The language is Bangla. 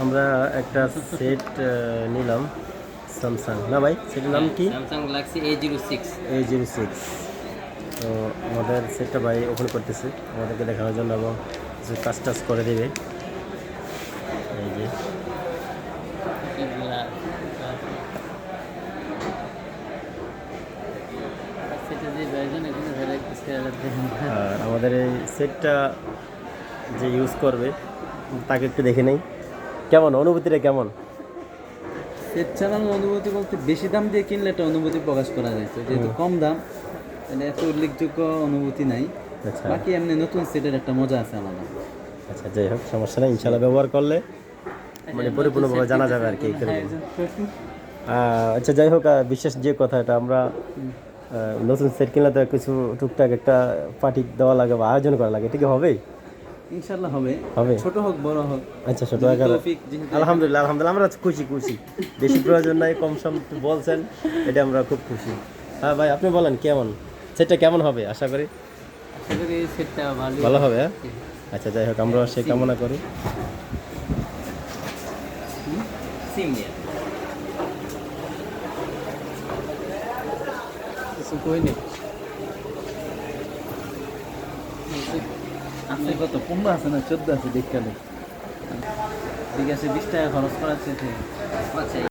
আমরা একটা সেট নিলাম স্যামসাং, না ভাই সেটার নাম কি? Samsung Galaxy A06। তো আমাদের সেটটা ভাই ওপেন করতেছে আমাদেরকে দেখানোর জন্য এবং কিছু কাজ টাজ করে দেবে। এই যে আর আমাদের এই সেটটা যে ইউজ করবে তাকে একটু দেখে নেই, কেমন অনুভূতিটা কেমন? সেট চালানোর অনুভূতি বলতে বেশি দাম দিয়ে কিনলে একটা অনুভূতি প্রকাশ করা যাচ্ছে, যেহেতু কম দাম এটা এত উল্লেখযোগ্য অনুভূতি নাই। আচ্ছা বাকি এমনি নতুন সেটের একটা মজা আছে আলাদা। আচ্ছা, যাই হোক সমস্যা নেই, ইনশাল্লাহ ব্যবহার করলে মানে পরিপূর্ণভাবে জানা যাবে আর কি। আচ্ছা যাই হোক, বিশেষ যে কথা এটা আমরা নতুন সেট কিনলে তো কিছু টুকটাক একটা পার্টি দেওয়া লাগে বা আয়োজন করা লাগে, এটা কি হবে? ইনশাল্লাহ হবে, হবে, ছোট হোক বড় হোক। আচ্ছা ছোট আকারে আলহামদুলিল্লাহ আলহামদুলিল্লাহ আমরা খুশি খুশি, বেশি প্রয়োজন নাই, কম সম বলছেন, এটা আমরা খুব খুশি। হ্যাঁ ভাই আপনি বলেন কেমন সেটটা কেমন হবে? আশা করি সেটটা ভালো হবে। হ্যাঁ আচ্ছা যাই হোক আমরা সে কামনা করি। সিম দিয়ে কিছু কই নেই। আছে কত 15 আছে না 14 আছে দেখতে নেই। ঠিক আছে 20 টাকা খরচ করাচ্ছে।